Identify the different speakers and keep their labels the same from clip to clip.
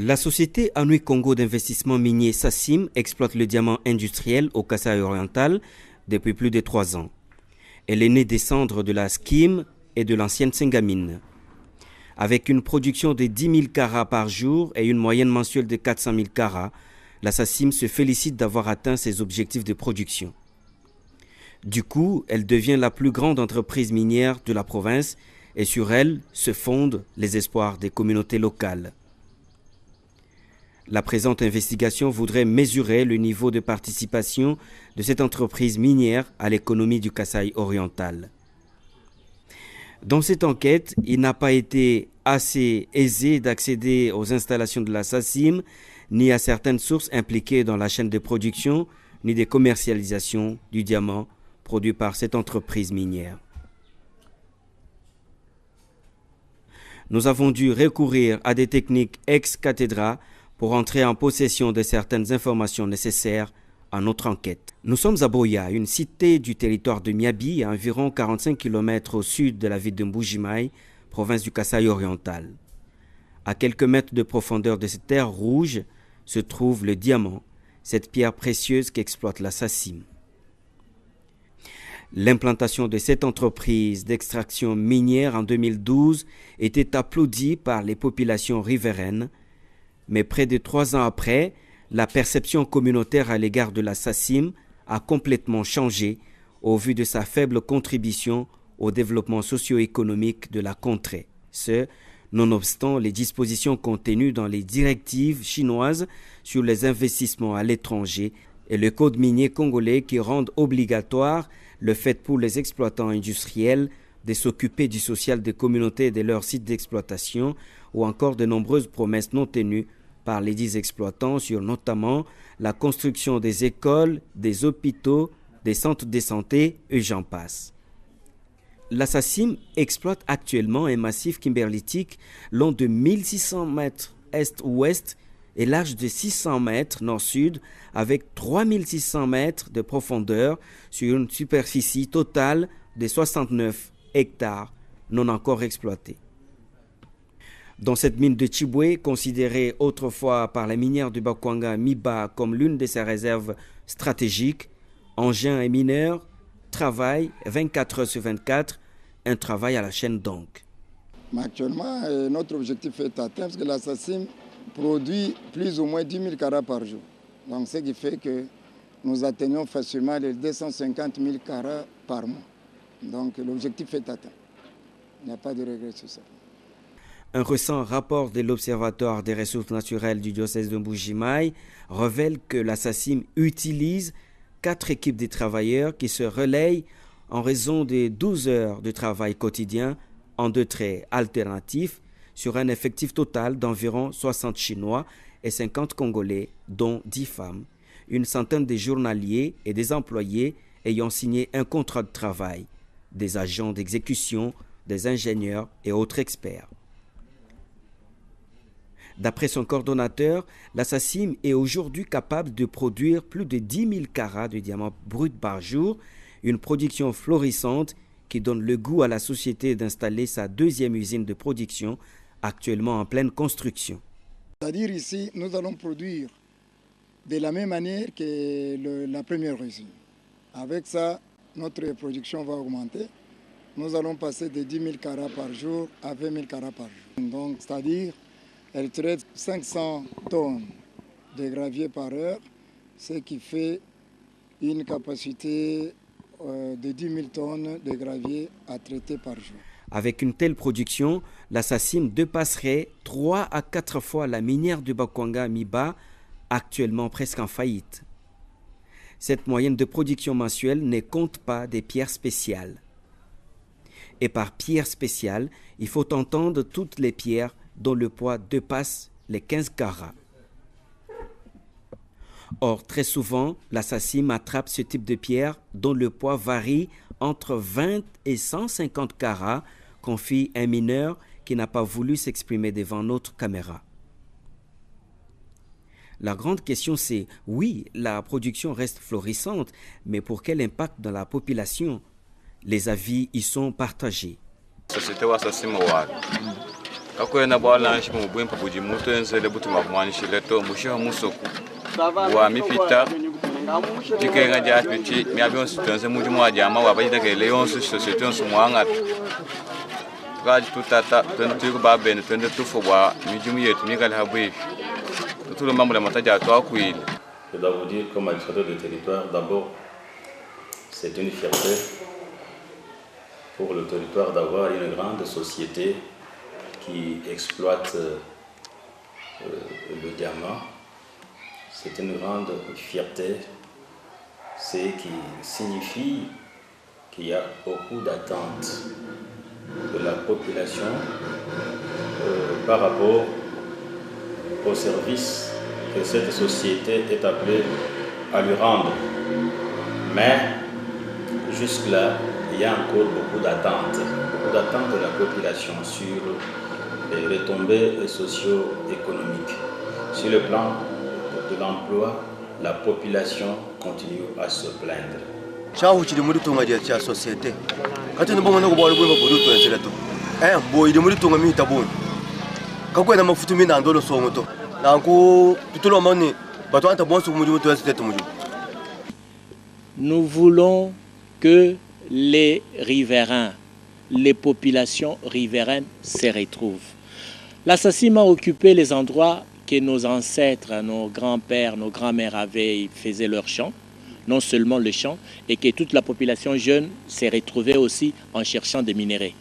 Speaker 1: La société Anouilh Congo d'investissement minier SACIM exploite le diamant industriel au Kasaï oriental depuis plus de 3 ans. Elle est née des cendres de la SKIM et de l'ancienne Sengamine. Avec une production de 10 000 carats par jour et une moyenne mensuelle de 400 000 carats, la SACIM se félicite d'avoir atteint ses objectifs de production. Du coup, elle devient la plus grande entreprise minière de la province et sur elle se fondent les espoirs des communautés locales. La présente investigation voudrait mesurer le niveau de participation de cette entreprise minière à l'économie du Kasaï oriental. Dans cette enquête, il n'a pas été assez aisé d'accéder aux installations de la SACIM, ni à certaines sources impliquées dans la chaîne de production, ni de commercialisation du diamant produit par cette entreprise minière. Nous avons dû recourir à des techniques ex cathedra pour entrer en possession de certaines informations nécessaires à notre enquête. Nous sommes à Boya, une cité du territoire de Miabi, à environ 45 km au sud de la ville de Mbuji-Mayi, province du Kasaï oriental. À quelques mètres de profondeur de cette terre rouge se trouve le diamant, cette pierre précieuse qu'exploite la SACIM. L'implantation de cette entreprise d'extraction minière en 2012 était applaudie par les populations riveraines, mais près de 3 ans après, la perception communautaire à l'égard de la SACIM a complètement changé au vu de sa faible contribution au développement socio-économique de la contrée. Ce, nonobstant les dispositions contenues dans les directives chinoises sur les investissements à l'étranger et le code minier congolais qui rendent obligatoire le fait pour les exploitants industriels de s'occuper du social des communautés et de leurs sites d'exploitation, ou encore de nombreuses promesses non tenues par les dits exploitants sur notamment la construction des écoles, des hôpitaux, des centres de santé et j'en passe. La SACIM exploite actuellement un massif kimberlitique long de 1600 mètres est-ouest et large de 600 mètres nord-sud avec 3600 mètres de profondeur sur une superficie totale de 69 hectares non encore exploités. Dans cette mine de Chiboué, considérée autrefois par la minière du Bakwanga Miba comme l'une de ses réserves stratégiques, engins et mineurs travaillent 24 heures sur 24, un travail à la chaîne donc.
Speaker 2: Actuellement, notre objectif est atteint parce que la SACIM produit plus ou moins 10 000 carats par jour. Donc ce qui fait que nous atteignons facilement les 250 000 carats par mois. Donc l'objectif est atteint. Il n'y a pas de regret sur ça.
Speaker 1: Un récent rapport de l'Observatoire des ressources naturelles du diocèse de Mbuji-Mayi révèle que la SACIM utilise 4 équipes de travailleurs qui se relayent en raison des 12 heures de travail quotidien en 2 traits alternatifs sur un effectif total d'environ 60 Chinois et 50 Congolais, dont 10 femmes, une centaine de journaliers et des employés ayant signé un contrat de travail, des agents d'exécution, des ingénieurs et autres experts. D'après son coordonnateur, la SACIM est aujourd'hui capable de produire plus de 10 000 carats de diamants bruts par jour, une production florissante qui donne le goût à la société d'installer sa 2e usine de production, actuellement en pleine construction.
Speaker 2: C'est-à-dire ici, nous allons produire de la même manière que la première usine. Avec ça, notre production va augmenter. Nous allons passer de 10 000 carats par jour à 20 000 carats par jour. Donc, c'est-à-dire elle traite 500 tonnes de gravier par heure, ce qui fait une capacité de 10 000 tonnes de gravier à traiter par jour.
Speaker 1: Avec une telle production, la SACIM dépasserait 3 à 4 fois la minière du Bakwanga Miba, actuellement presque en faillite. Cette moyenne de production mensuelle ne compte pas des pierres spéciales. Et par pierre spéciale, il faut entendre toutes les pierres dont le poids dépasse les 15 carats. Or, très souvent, la SACIM attrape ce type de pierre dont le poids varie entre 20 et 150 carats, confie un mineur qui n'a pas voulu s'exprimer devant notre caméra. La grande question c'est, oui, la production reste florissante, mais pour quel impact dans la population? Les avis y sont partagés.
Speaker 3: Kako na bala shi mu buin pabuji muto en sele butu magmani shi leto mushi musoku wa mi fita dike nga ja piti mi abion sitonse muju mo ajama wa baji daga leon su société on su mwanga ga tutata tentu ba ben tentu tufo wa mi jumu yetu mi kala habui tout le membre de mataja to akuil.
Speaker 4: Je dois vous dire, comme administrateur de territoire, d'abord, c'est une fierté pour le territoire d'avoir une grande société qui exploite le diamant. C'est une grande fierté, c'est qui signifie qu'il y a beaucoup d'attentes de la population par rapport au service que cette société est appelée à lui rendre. Mais jusque-là, il y a encore beaucoup d'attentes de la population sur les retombées socio-économiques. Sur le plan de l'emploi, la population continue à se plaindre.
Speaker 5: Nous voulons que les riverains, les populations riveraines se retrouvent. La SACIM a occupé les endroits que nos ancêtres, nos grands-pères, nos grands-mères faisaient leur champ, non seulement le champ, et que toute la population jeune s'est retrouvée aussi en cherchant des minéraux.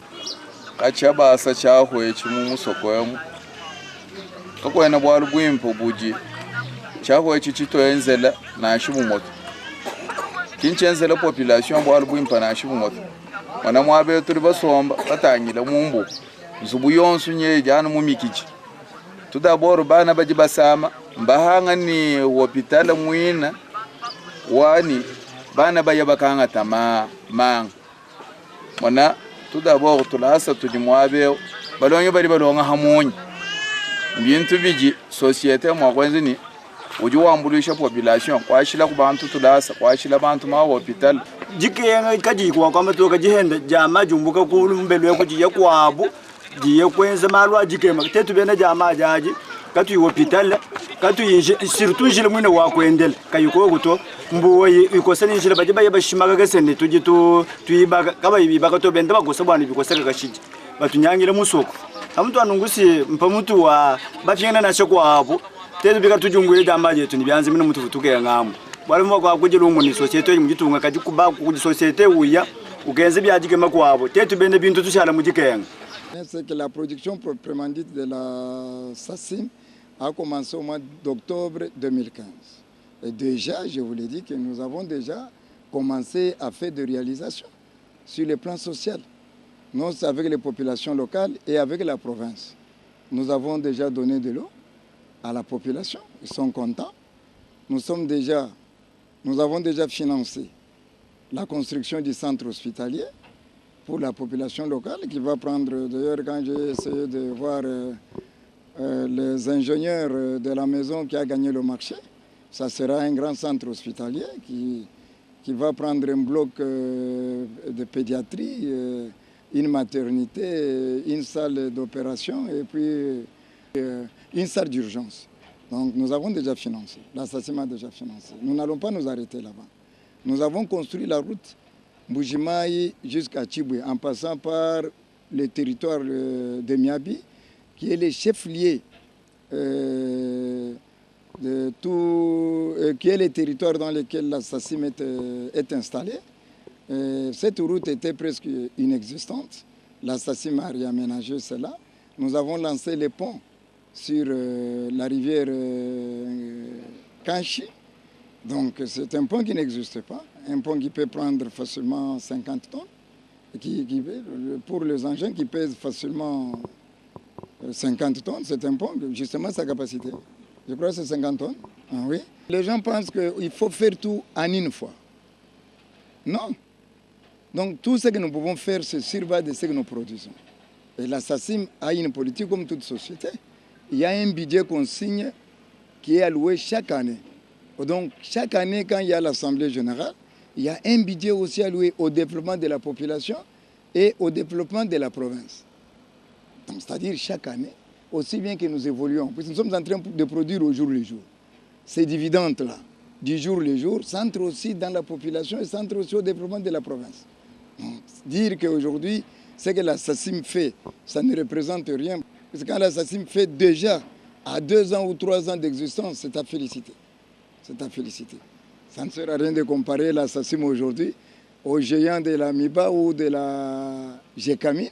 Speaker 6: Kinchenzela population bwa lubwimpa na shibumot wana mwabe turi basomba batanyira mumbu nzubu yonsu nye jana mumikiji tudaboro bana baji basama mbahanga ni hospitala mwina wani bana baya bakanga tama mang wana tudaboro tulasa tujimwabe balonyo bari balonga hamonyi bintu biji societe mwakwenzi ni ujuambulisha population kwashila kubantu tulasa kwashila bantu ma hospital
Speaker 7: jikenga kaji kwa kwamba to kajihenda jama jumbuka kulumbelwe kujiye kwabu jiye kwenza malwa jikema tetu bena jama jaji katu hospital katu surtout jile mwine wa kwendel kayiko guto mbuwo ikosani jile baje baye bashimaga gasene tujitu tuyibaga kaba yibaga to benda bagosa bwana bikosaka gashije batunyangire musoko amuntu anungusi mpamutu wa bafyena na shoko abo tetu bika tujungwe jamaje tu nibyanze mino mutu tuke ngamo barimo kwa kujira umuni societe mu gitunga kaji kuba ku societe uya ugenze byajike makwabo tetu bende bintu tushala mu gikenga.
Speaker 2: C'est que la production proprement dite de la SACIM a commencé au mois d'octobre 2015. Et déjà, je vous l'ai dit que nous avons déjà commencé à faire des réalisations sur le plan social, non avec les populations locales et avec la province. Nous avons déjà donné de l'eau à la population, ils sont contents. Nous avons déjà financé la construction du centre hospitalier pour la population locale qui va prendre, d'ailleurs quand j'ai essayé de voir les ingénieurs de la maison qui a gagné le marché, ça sera un grand centre hospitalier qui va prendre un bloc de pédiatrie, une maternité, une salle d'opération et puis une salle d'urgence. Donc nous avons déjà financé, la SACIM a déjà financé. Nous n'allons pas nous arrêter là-bas. Nous avons construit la route Mbujimayi jusqu'à Chiboué en passant par le territoire de Miabi, qui est le chef-lieu de tout, qui est le territoire dans lequel la SACIM est installée. Cette route était presque inexistante. La SACIM a réaménagé cela. Nous avons lancé les ponts sur la rivière Kanchi. Donc c'est un pont qui n'existe pas, un pont qui peut prendre facilement 50 tonnes, pour les engins qui pèsent facilement 50 tonnes, c'est un pont, justement sa capacité. Je crois que c'est 50 tonnes, ah, oui. Les gens pensent qu'il faut faire tout en une fois. Non. Donc tout ce que nous pouvons faire, c'est sur base de ce que nous produisons. Et la SACIM a une politique comme toute société. Il y a un budget qu'on signe qui est alloué chaque année. Donc, chaque année, quand il y a l'Assemblée générale, il y a un budget aussi alloué au développement de la population et au développement de la province. C'est-à-dire chaque année, aussi bien que nous évoluons, puisque nous sommes en train de produire au jour le jour. Ces dividendes-là, du jour le jour, s'entrent aussi dans la population et s'entrent aussi au développement de la province. Donc, dire qu'aujourd'hui, ce que la SACIM fait, ça ne représente rien. Parce que quand la SACIM fait déjà à 2 ans ou 3 ans d'existence, c'est à féliciter. C'est à féliciter. Ça ne sert à rien de comparer la SACIM aujourd'hui aux géants de la MIBA ou de la GECAMI. Il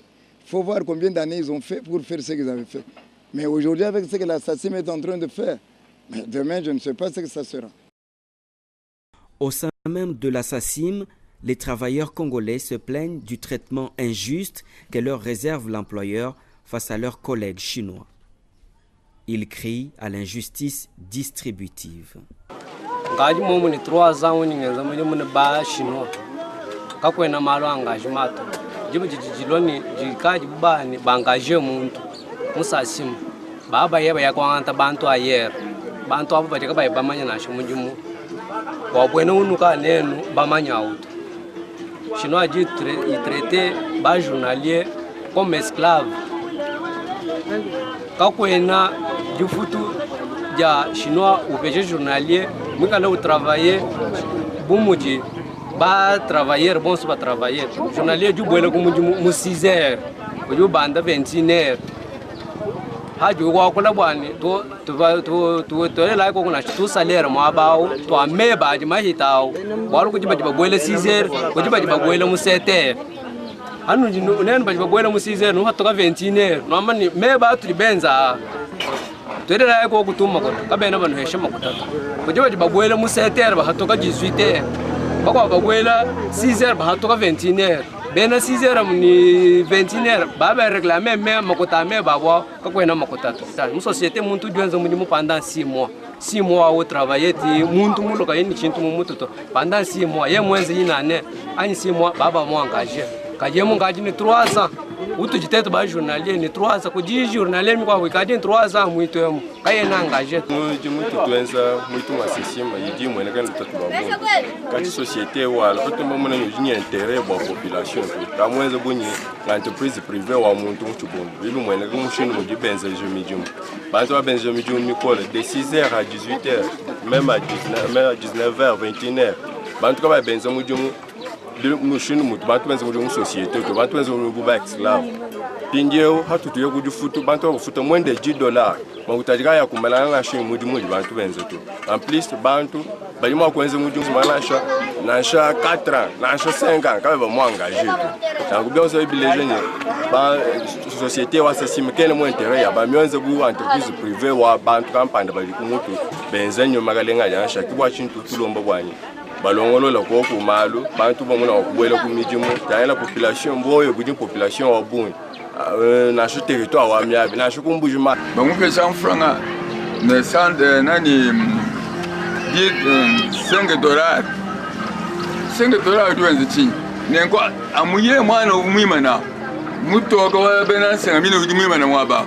Speaker 2: faut voir combien d'années ils ont fait pour faire ce qu'ils avaient fait. Mais aujourd'hui, avec ce que la SACIM est en train de faire, mais demain, je ne sais pas ce que ça sera.
Speaker 1: Au sein même de la SACIM, les travailleurs congolais se plaignent du traitement injuste que leur réserve l'employeur face à leurs collègues chinois. Ils crient à l'injustice distributive.
Speaker 8: Chinois a dit traiter les journaliers comme esclaves. Quand on a du foot, les Chinois ou les journaliers, nous allons travailler, nous allons travailler, bon, ça va travailler. Les journaliers, nous allons 6 heures, nous allons 21 heures. Haji wa kula bwani to la ko kuna to salaire mo abawo to ameba ji mahitawo walu ko jiba gwele 6h ko jiba gwele mu 7h hanu ji unen ba gwele mu 6h no hatoka 21h no amani meba tu benza to la ko kutuma ko kabena banu heshima kutata ko jiba gwele mu 7h ba hatoka 18h ba gwele 6h ba hatoka 21h bena 6h ni 21h baba réclamer même makota me babo ka kwena makota total mu société muntu dwenza mu pendant 6 mois 6 mois au travailler ti muntu mu loka yini chintu mu mutoto pendant 6 mois ye mwenzi inane ani 6 mois baba mu engagé kaje mu ngaji ni 3 ans utu jiteto ba journalier ni 3 ans ko di journalier mi kwa wikadi 3 ans muito emu kaye na engagé
Speaker 9: mu muntu dwenza muito masisima yidi mwene kan tatu babu kati société wala ko tumba mona nyinyi intérêt ba population ka mwenza bunyi l'entreprise privée wa muntu mchubombo bilu mwene ko mushini mu dibenza jomijum bantu ba benza jomijum mi ko de 6h à 18h même à 19h 21h bantu ka ba benza mujum mushini mutu bantu benza mujum société to bantu benza mu ba esclave pindio hatutuye kujifutu bantu bafuta mwende $10 makutajika ya kumalana na shini mudi bantu benza to en plus bantu balimo kwenze mudi manasha nasha 4 ans nasha 5 ans kabe ba mo engagé to tangu bien so village ni ba société wa SACIM kene mo intérêt ya ba mionze bu entreprise privée wa bantu kampanda bali kumutu benza nyo magalenga ya shaki bwa chintu tulomba bwanyi balongolola ko ku malu bantu bamuna okubwela ku mijimu la population mboyo budi population wa bunyi na ce territoire wa miabi na ce kumbujuma
Speaker 6: bangu pesa franga ne sande nani dit $5 $5 duenze chi nenko amuye mwana umwimana mutoka wa bena senga mino umwimana mwaba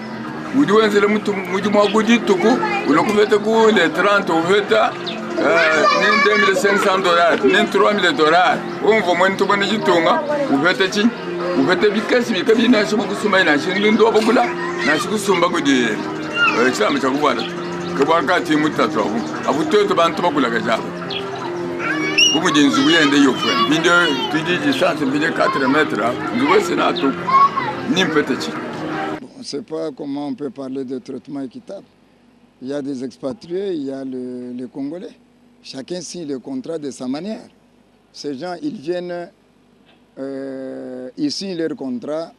Speaker 6: uduenze le mutu mujuma kudi tuku ulokuveta ku le 30 uveta ni $2,500 ni $3,000 umvo mwentu bwana jitunga uveta chi uvete bikasi bikabi nasho kusuma ina shingindo bakula nasho kusumba kudi exam chakubana kabaka timu tatu abutoto bantu bakula kajaba bumujinzu yende yofwe binde tujiji sanse binde 4 mètres nzuwese na to nimpetechi.
Speaker 2: On ne sait pas comment on peut parler de traitement équitable. Il y a des expatriés, il y a les Congolais. Chacun signe le contrat de sa manière. Ces gens, ils viennent, ils signent leur contrat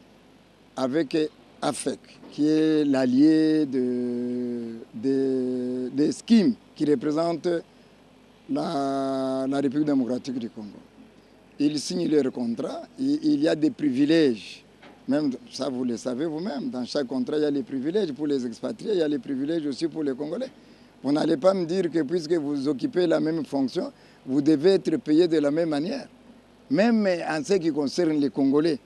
Speaker 2: avec AFEC, qui est l'allié de SKIM, qui représente la République démocratique du Congo. Ils signent leur contrat, il y a des privilèges. Même ça, vous le savez vous-même, dans chaque contrat, il y a les privilèges pour les expatriés, il y a les privilèges aussi pour les Congolais. Vous n'allez pas me dire que puisque vous occupez la même fonction, vous devez être payé de la même manière. Même en ce qui concerne les Congolais,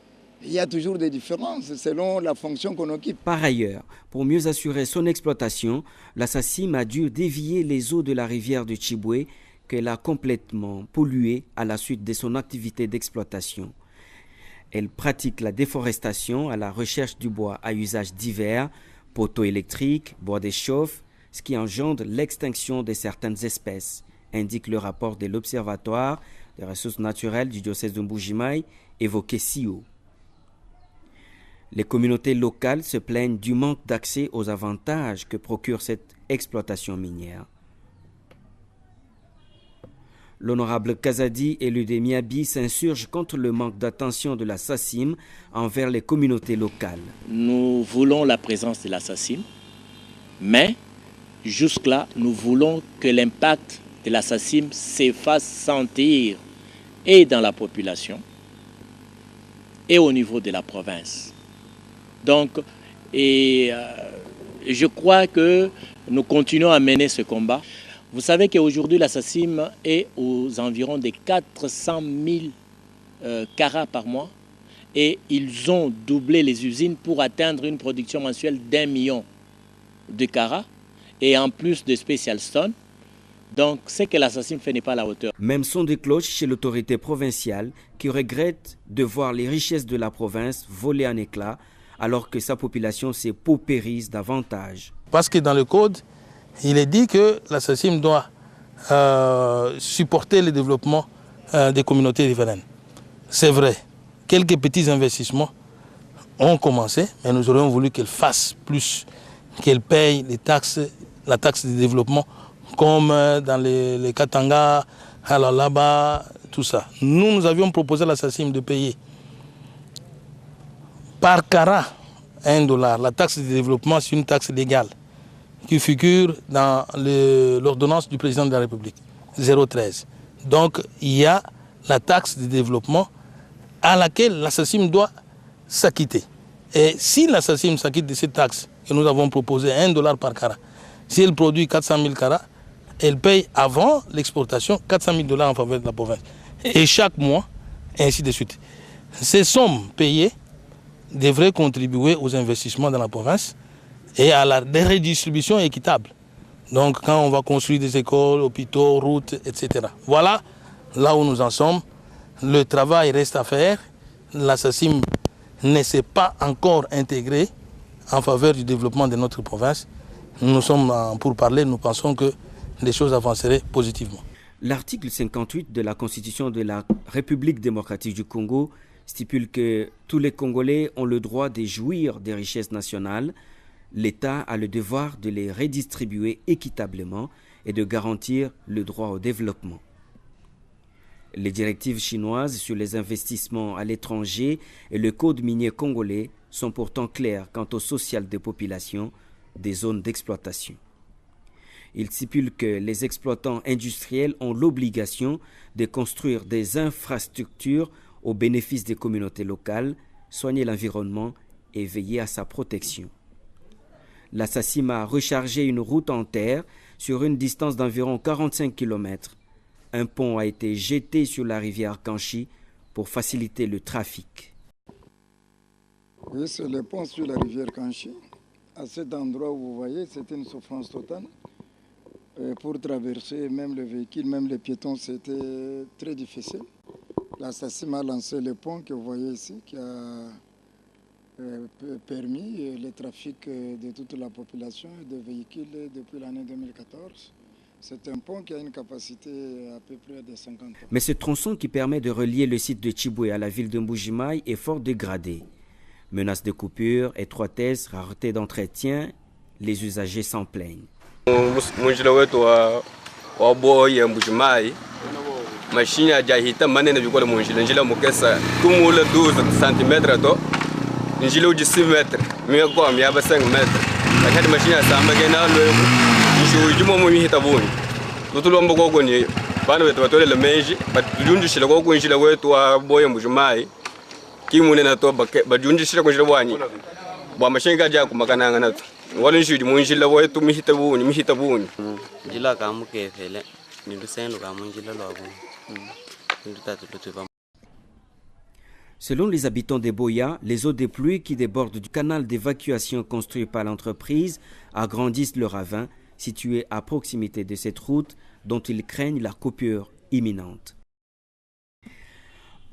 Speaker 2: il y a toujours des différences selon la fonction qu'on occupe.
Speaker 1: Par ailleurs, pour mieux assurer son exploitation, la SACIM a dû dévier les eaux de la rivière de Tchiboué qu'elle a complètement polluée à la suite de son activité d'exploitation. Elle pratique la déforestation à la recherche du bois à usage divers, poteaux électriques, bois de chauffe, ce qui engendre l'extinction de certaines espèces, indique le rapport de l'Observatoire des ressources naturelles du diocèse de Mbuji-Mayi, évoqué si haut. Les communautés locales se plaignent du manque d'accès aux avantages que procure cette exploitation minière. L'honorable Kazadi, élu des Miabi, s'insurge contre le manque d'attention de la SACIM envers les communautés locales.
Speaker 5: Nous voulons la présence de la SACIM, mais jusque-là, nous voulons que l'impact de la SACIM se fasse sentir et dans la population et au niveau de la province. Donc, je crois que nous continuons à mener ce combat. Vous savez qu'aujourd'hui, la SACIM est aux environs de 400 000 carats par mois et ils ont doublé les usines pour atteindre une production mensuelle d'1 million de carats et en plus de Special Stone. Donc, ce que la SACIM fait n'est pas à la hauteur.
Speaker 1: Même son de cloche chez l'autorité provinciale qui regrette de voir les richesses de la province voler en éclats alors que sa population se paupérise davantage.
Speaker 10: Parce que dans le code, il est dit que la SACIM doit supporter le développement des communautés riveraines. C'est vrai, quelques petits investissements ont commencé, mais nous aurions voulu qu'elle fasse plus, qu'elle paye les taxes, la taxe de développement, comme dans les Katanga, Halalaba, tout ça. Nous avions proposé à la SACIM de payer par carat $1. La taxe de développement, c'est une taxe légale qui figure dans l'ordonnance du président de la République, 013. Donc, il y a la taxe de développement à laquelle la SACIM doit s'acquitter. Et si la SACIM s'acquitte de cette taxe, que nous avons proposé $1 par carat, si elle produit 400 000 carats, elle paye avant l'exportation 400 000 en faveur de la province. Et chaque mois, ainsi de suite. Ces sommes payées devraient contribuer aux investissements dans la province et à la redistribution équitable. Donc quand on va construire des écoles, hôpitaux, routes, etc. Voilà là où nous en sommes. Le travail reste à faire. La SACIM ne s'est pas encore intégrée en faveur du développement de notre province. Nous sommes pour parler, nous pensons que les choses avanceraient positivement.
Speaker 1: L'article 58 de la Constitution de la République démocratique du Congo stipule que tous les Congolais ont le droit de jouir des richesses nationales. L'État a le devoir de les redistribuer équitablement et de garantir le droit au développement. Les directives chinoises sur les investissements à l'étranger et le code minier congolais sont pourtant clairs quant au social des populations des zones d'exploitation. Il stipule que les exploitants industriels ont l'obligation de construire des infrastructures au bénéfice des communautés locales, soigner l'environnement et veiller à sa protection. La SACIM a rechargé une route en terre sur une distance d'environ 45 km. Un pont a été jeté sur la rivière Kanchi pour faciliter le trafic.
Speaker 2: Oui, c'est le pont sur la rivière Kanchi. À cet endroit où vous voyez, c'était une souffrance totale. Pour traverser, même les véhicules, même les piétons, c'était très difficile. La SACIM a lancé le pont que vous voyez ici, qui a permis le trafic de toute la population et de véhicules depuis l'année 2014. C'est un pont qui a une capacité à peu près de 50 tonnes.
Speaker 1: Mais ce tronçon qui permet de relier le site de Chiboué à la ville de Mbuji-Mayi est fort dégradé. Menaces de coupure, étroitesse, rareté d'entretien, les usagers s'en plaignent.
Speaker 8: Munjila wetu wa boye Mbuji-Mayi mashine ajahita manene bikole munjila njila mukesa tumula 12 cm to njila uji 6 metre miya kwa miya ba 5 metre akati mashine asamba gena lo nju jimo mu mihita buni tutulombo gogo ni bana betu batole le meji batujunjishila gogo njila wetu wa boye Mbuji-Mayi kimune na to bajunjishila kunjila bwani bwa mashine gaja kumakananga natu wala nju munjila wetu mihita buni
Speaker 11: njila kamuke fele nindusendo kamunjila lo abu.
Speaker 1: Selon les habitants des Boya, les eaux des pluies qui débordent du canal d'évacuation construit par l'entreprise agrandissent le ravin situé à proximité de cette route dont ils craignent la coupure imminente.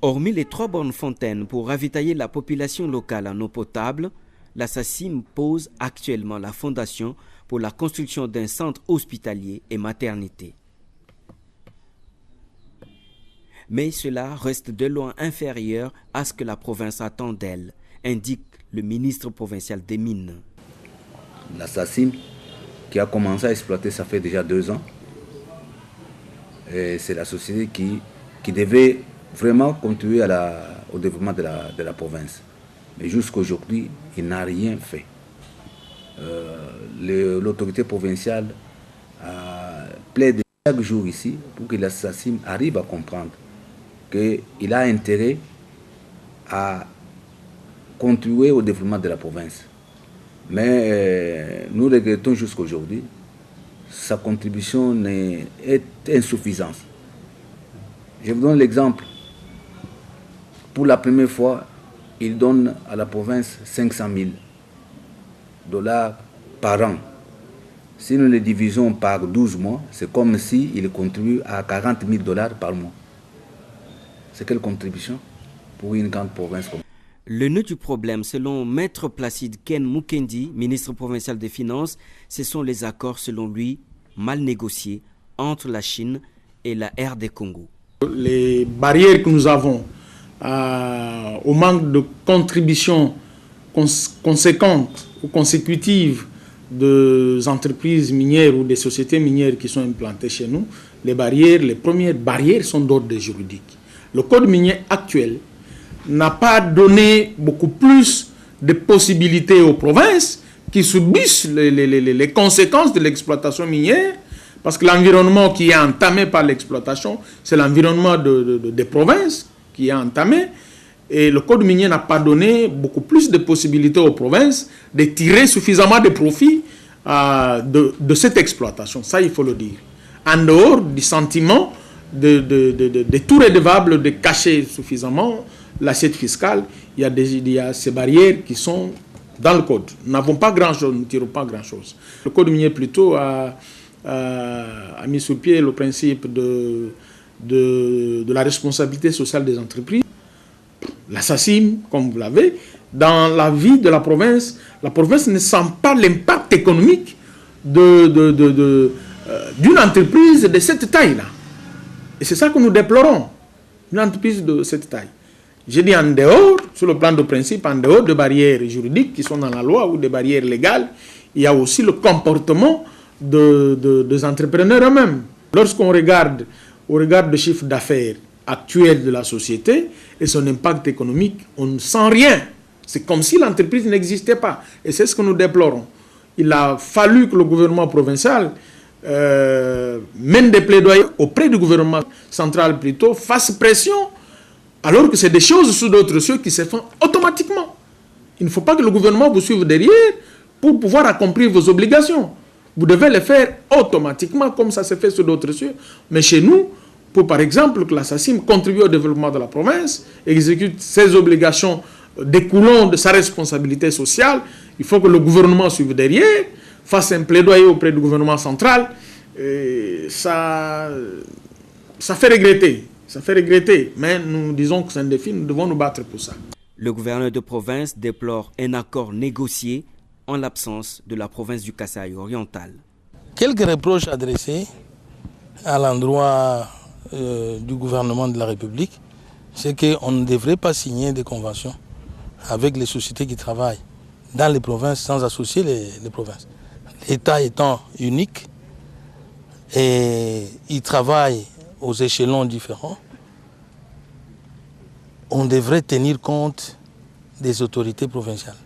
Speaker 1: Hormis les 3 bornes fontaines pour ravitailler la population locale en eau potable, la SACIM pose actuellement la fondation pour la construction d'un centre hospitalier et maternité. Mais cela reste de loin inférieur à ce que la province attend d'elle, indique le ministre provincial des Mines.
Speaker 12: La SACIM, qui a commencé à exploiter, ça fait déjà 2 ans. C'est la société qui devait vraiment contribuer au développement de la province. Mais jusqu'à aujourd'hui, il n'a rien fait. L'autorité provinciale plaide chaque jour ici pour que la SACIM arrive à comprendre qu'il a intérêt à contribuer au développement de la province. Mais nous regrettons jusqu'à aujourd'hui, sa contribution est insuffisante. Je vous donne l'exemple. Pour la première fois, il donne à la province 500 000 $ par an. Si nous les divisons par 12 mois, c'est comme s'il contribue à 40 000 $ par mois. C'est quelle contribution pour une grande province comme ça?
Speaker 1: Le nœud du problème, selon Maître Placide Ken Mukendi, ministre provincial des Finances, ce sont les accords, selon lui, mal négociés entre la Chine et la RD Congo.
Speaker 10: Les barrières que nous avons au manque de contributions conséquentes ou consécutives des entreprises minières ou des sociétés minières qui sont implantées chez nous, les premières barrières sont d'ordre juridique. Le code minier actuel n'a pas donné beaucoup plus de possibilités aux provinces qui subissent les conséquences de l'exploitation minière, parce que l'environnement qui est entamé par l'exploitation, c'est l'environnement des provinces qui est entamé, et le code minier n'a pas donné beaucoup plus de possibilités aux provinces de tirer suffisamment de profit de cette exploitation. Ça, il faut le dire. En dehors du sentiment de tout redevable de cacher suffisamment l'assiette fiscale, il y a ces barrières qui sont dans le code. Nous n'avons pas grand-chose, nous ne tirons pas grand-chose. Le code minier plutôt a mis sur pied le principe de la responsabilité sociale des entreprises. La SACIM, comme vous l'avez, dans la vie de la province ne sent pas l'impact économique d'une entreprise de cette taille-là. Et c'est ça que nous déplorons, une entreprise de cette taille. J'ai dit en dehors, sur le plan de principe, en dehors de barrières juridiques qui sont dans la loi ou des barrières légales, il y a aussi le comportement des entrepreneurs eux-mêmes. Lorsqu'on regarde le chiffre d'affaires actuel de la société et son impact économique, on ne sent rien. C'est comme si l'entreprise n'existait pas. Et c'est ce que nous déplorons. Il a fallu que le gouvernement provincial mène des plaidoyers auprès du gouvernement central plutôt, fasse pression, alors que c'est des choses sous d'autres cieux qui se font automatiquement. Il ne faut pas que le gouvernement vous suive derrière pour pouvoir accomplir vos obligations. Vous devez les faire automatiquement comme ça se fait sur d'autres cieux. Mais chez nous, pour par exemple que la SACIM contribue au développement de la province, exécute ses obligations découlant de sa responsabilité sociale, il faut que le gouvernement suive derrière, fasse un plaidoyer auprès du gouvernement central. Et ça fait regretter. Ça fait regretter, mais nous disons que c'est un défi, nous devons nous battre pour ça.
Speaker 1: Le gouverneur de province déplore un accord négocié en l'absence de la province du Kasaï oriental.
Speaker 10: Quelques reproches adressés à l'endroit du gouvernement de la République, c'est qu'on ne devrait pas signer des conventions avec les sociétés qui travaillent dans les provinces sans associer les provinces. L'État étant unique et il travaille aux échelons différents, on devrait tenir compte des autorités provinciales,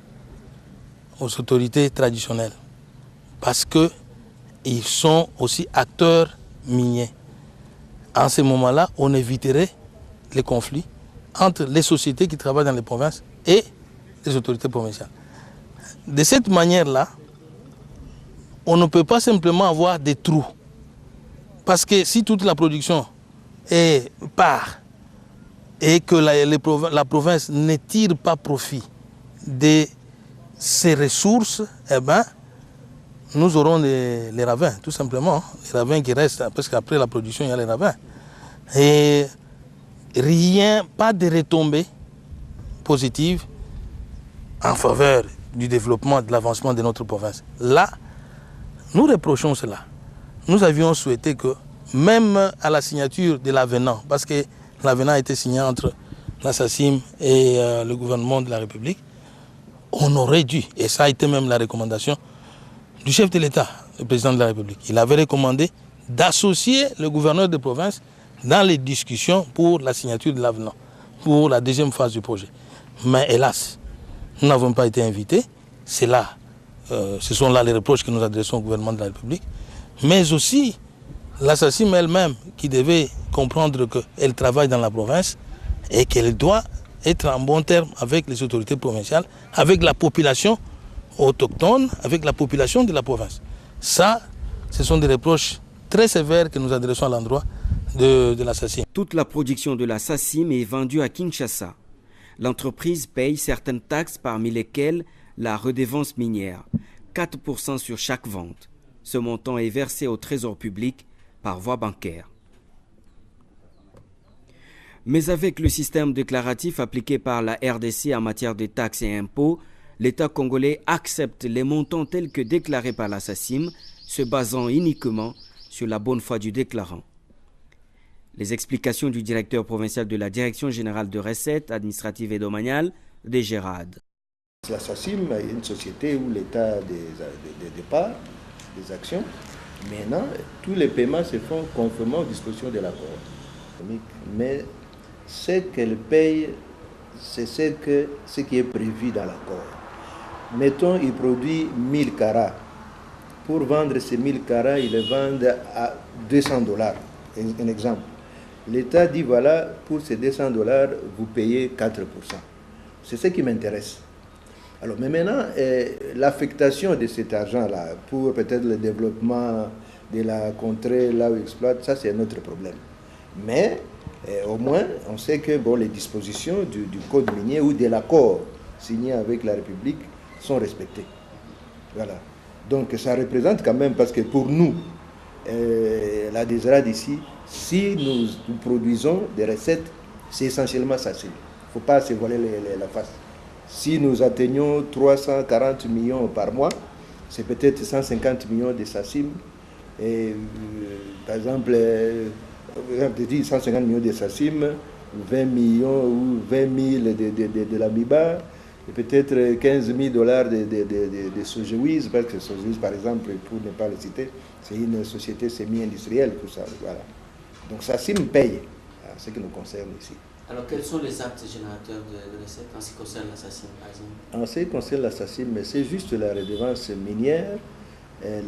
Speaker 10: aux autorités traditionnelles, parce qu'ils sont aussi acteurs miniers. En ce moment-là, on éviterait les conflits entre les sociétés qui travaillent dans les provinces et les autorités provinciales. De cette manière-là, on ne peut pas simplement avoir des trous. Parce que si toute la production part et que la province ne tire pas profit de ces ressources, eh ben, nous aurons les ravins, tout simplement. Les ravins qui restent, parce qu'après la production, il y a les ravins. Et rien, pas de retombées positives en faveur du développement, de l'avancement de notre province. Là, nous reprochons cela. Nous avions souhaité que, même à la signature de l'avenant, parce que l'avenant a été signé entre la SACIM et le gouvernement de la République, on aurait dû, et ça a été même la recommandation du chef de l'État, le président de la République. Il avait recommandé d'associer le gouverneur de province dans les discussions pour la signature de l'avenant, pour la deuxième phase du projet. Mais hélas, nous n'avons pas été invités. C'est là, ce sont là les reproches que nous adressons au gouvernement de la République. Mais aussi, la SACIM elle-même, qui devait comprendre qu'elle travaille dans la province et qu'elle doit être en bon terme avec les autorités provinciales, avec la population autochtone, avec la population de la province. Ça, ce sont des reproches très sévères que nous adressons à l'endroit de la SACIM.
Speaker 1: Toute la production de la SACIM est vendue à Kinshasa. L'entreprise paye certaines taxes, parmi lesquelles la redevance minière, 4% sur chaque vente. Ce montant est versé au trésor public par voie bancaire. Mais avec le système déclaratif appliqué par la RDC en matière de taxes et impôts, l'État congolais accepte les montants tels que déclarés par la SACIM, se basant uniquement sur la bonne foi du déclarant. Les explications du directeur provincial de la Direction générale de recettes administratives et domaniales, DGRAD.
Speaker 13: La SACIM est une société où l'État des départs, des actions. Maintenant, tous les paiements se font conformément aux dispositions de l'accord. Mais ce qu'elle paye, c'est ce qui est prévu dans l'accord. Mettons, il produit 1000 carats. Pour vendre ces 1000 carats, il les vend à $200. Un exemple. L'État dit, voilà, pour ces $200, vous payez 4%. C'est ce qui m'intéresse. Alors, mais maintenant, l'affectation de cet argent-là pour peut-être le développement de la contrée là où il exploite, ça c'est un autre problème. Mais au moins, on sait que bon, les dispositions du code minier ou de l'accord signé avec la République sont respectées. Voilà. Donc ça représente quand même, parce que pour nous, la DGRAD ici, si nous produisons des recettes, c'est essentiellement ça. Il ne faut pas se voiler la face. Si nous atteignons 340 millions par mois, c'est peut-être 150 millions de SACIM. Et, par exemple, 150 millions de SACIM, 20 millions ou 20 000 de la MIBA, et peut-être $15 000 de Sojewis, parce que Sojewis, par exemple, pour ne pas le citer, c'est une société semi-industrielle, tout ça. Voilà. Donc SACIM paye, ce qui nous concerne ici.
Speaker 14: Alors, quels sont les actes générateurs de recettes en ce qui concerne la SACIM, par exemple?
Speaker 13: En ce qui concerne la SACIM, c'est juste la redevance minière, et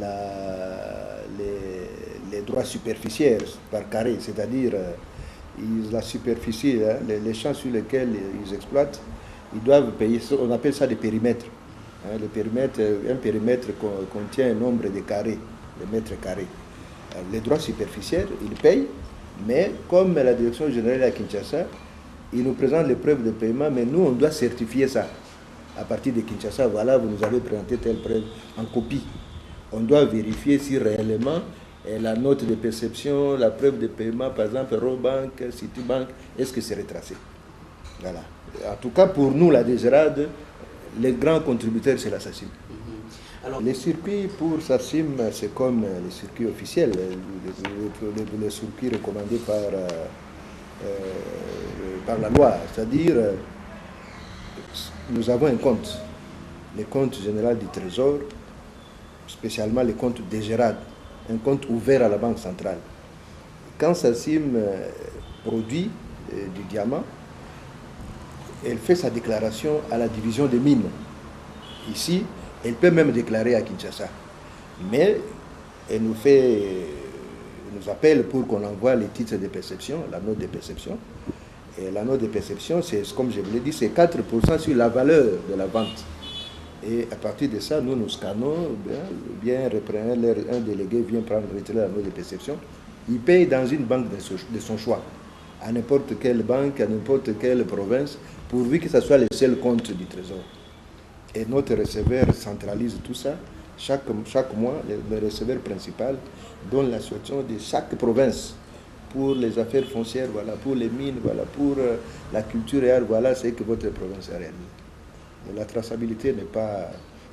Speaker 13: les droits superficiaires par carré, c'est-à-dire la superficie, les champs sur lesquels ils exploitent, ils doivent payer, on appelle ça des périmètres. Le périmètre, un périmètre contient un nombre de carrés, de mètres carrés. Les droits superficiels, ils payent, mais comme la direction générale à Kinshasa, ils nous présentent les preuves de paiement, mais nous, on doit certifier ça. À partir de Kinshasa, voilà, vous nous avez présenté telle preuve en copie. On doit vérifier si réellement la note de perception, la preuve de paiement, par exemple, Robank, Citibank, est-ce que c'est retracé? Voilà. En tout cas, pour nous, la DGRAD, les grands contributeurs, c'est la SACIM. Alors, les circuits pour SACIM, c'est comme les circuits officiels, les circuits recommandés par la loi. C'est-à-dire, nous avons un compte, le compte général du Trésor, spécialement le compte DGRAD, un compte ouvert à la Banque centrale. Quand SACIM produit du diamant, elle fait sa déclaration à la division des mines. Ici, elle peut même déclarer à Kinshasa. Mais elle nous appelle pour qu'on envoie les titres de perception, la note de perception. Et la note de perception, c'est, comme je vous l'ai dit, c'est 4% sur la valeur de la vente. Et à partir de ça, nous scannons, un délégué vient retirer la note de perception. Il paye dans une banque de son choix, à n'importe quelle banque, à n'importe quelle province, pourvu que ce soit le seul compte du Trésor. Et notre receveur centralise tout ça. Chaque mois, le receveur principal donne la situation de chaque province pour les affaires foncières, voilà, pour les mines, voilà, pour la culture et art, voilà, c'est que votre province a réalisé. Et la traçabilité n'est pas...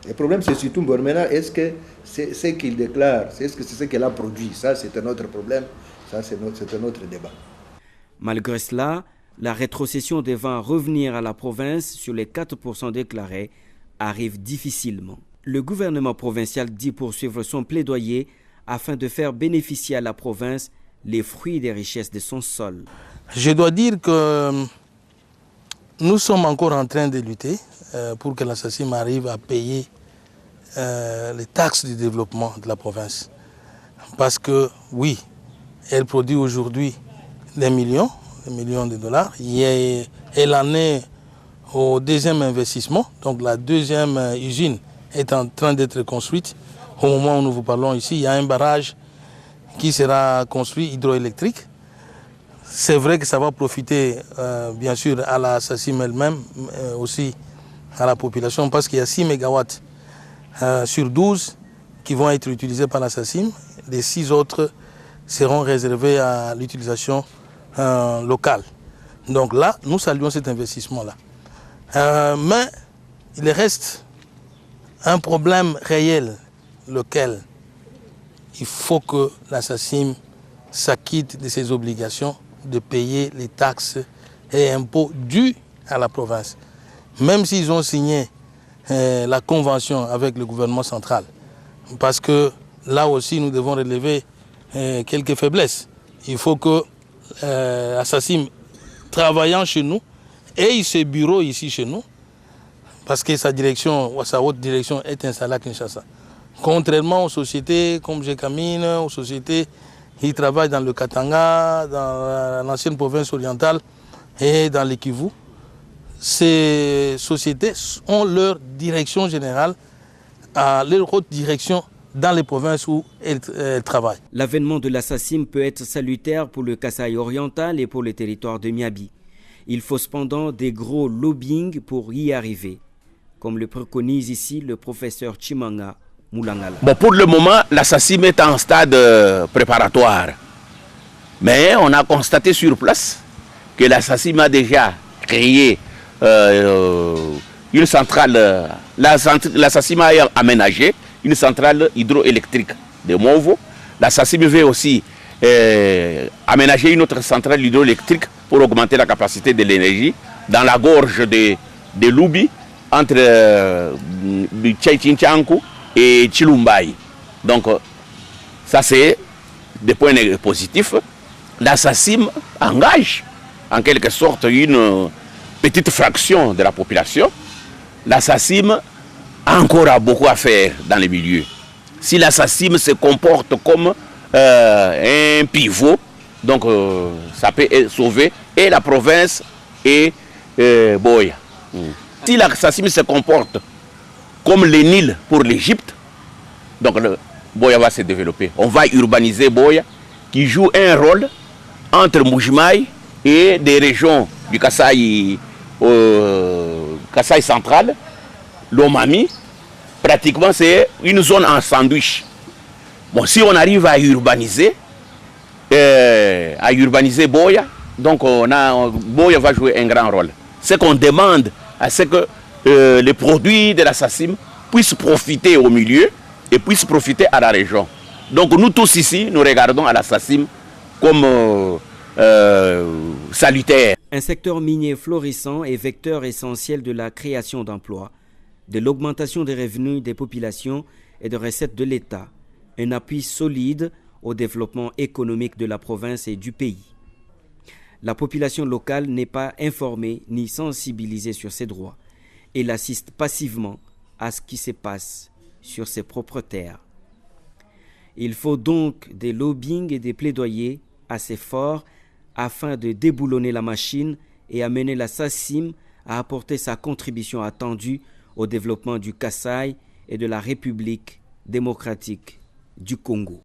Speaker 13: Le problème, c'est surtout maintenant, est-ce que c'est ce qu'il déclare, est-ce que c'est ce qu'elle a produit? Ça, c'est un autre problème, ça, c'est un autre débat.
Speaker 1: Malgré cela, la rétrocession devant revenir à la province sur les 4% déclarés arrive difficilement. Le gouvernement provincial dit poursuivre son plaidoyer afin de faire bénéficier à la province les fruits des richesses de son sol.
Speaker 10: Je dois dire que nous sommes encore en train de lutter pour que la SACIM arrive à payer les taxes de développement de la province. Parce que oui, elle produit aujourd'hui des millions de dollars. Elle en est au deuxième investissement, donc la deuxième usine est en train d'être construite. Au moment où nous vous parlons ici, il y a un barrage qui sera construit hydroélectrique. C'est vrai que ça va profiter bien sûr à la SACIM elle-même, aussi à la population, parce qu'il y a 6 MW sur 12 qui vont être utilisés par la SACIM. Les 6 autres seront réservés à l'utilisation locale. Donc là, nous saluons cet investissement-là. Mais il reste un problème réel, lequel il faut que la SACIM s'acquitte de ses obligations de payer les taxes et impôts dus à la province. Même s'ils ont signé la convention avec le gouvernement central. Parce que là aussi, nous devons relever quelques faiblesses. Il faut que la SACIM, travaillant chez nous, ait ses bureaux ici chez nous, parce que sa direction, sa haute direction est installée à Kinshasa. Contrairement aux sociétés comme Gécamine, aux sociétés qui travaillent dans le Katanga, dans l'ancienne province orientale et dans le Kivu, ces sociétés ont leur direction générale, leur haute direction dans les provinces où elles travaillent.
Speaker 1: L'avènement de la SACIM peut être salutaire pour le Kasaï oriental et pour le territoire de Miabi. Il faut cependant des gros lobbying pour y arriver, comme le préconise ici le professeur Chimanga Moulangala.
Speaker 15: Bon, pour le moment, la SACIM est en stade préparatoire. Mais on a constaté sur place que la SACIM a déjà créé une centrale. La SACIM a aménagé une centrale hydroélectrique de Movo. La SACIM veut aussi aménager une autre centrale hydroélectrique pour augmenter la capacité de l'énergie dans la gorge de Lubi, entre Tchaïtinchankou et Chilumbaï. Donc, ça c'est des points positifs. La SACIM engage en quelque sorte une petite fraction de la population. La SACIM a encore beaucoup à faire dans les milieux. Si la SACIM se comporte comme un pivot, donc ça peut sauver et la province et Boya. Si la SACIM se comporte comme le Nil pour l'Égypte, donc Boya va se développer. On va urbaniser Boya, qui joue un rôle entre Moujimaï et des régions du Kasaï central, l'Omami. Pratiquement c'est une zone en sandwich. Bon, si on arrive à urbaniser Boya, donc Boya va jouer un grand rôle. C'est qu'on demande à ce que les produits de la SACIM puissent profiter au milieu et puissent profiter à la région. Donc nous tous ici, nous regardons à la SACIM comme salutaire.
Speaker 1: Un secteur minier florissant et vecteur essentiel de la création d'emplois, de l'augmentation des revenus des populations et de recettes de l'État. Un appui solide au développement économique de la province et du pays. La population locale n'est pas informée ni sensibilisée sur ses droits. Elle assiste passivement à ce qui se passe sur ses propres terres. Il faut donc des lobbying et des plaidoyers assez forts afin de déboulonner la machine et amener la SACIM à apporter sa contribution attendue au développement du Kasaï et de la République démocratique du Congo.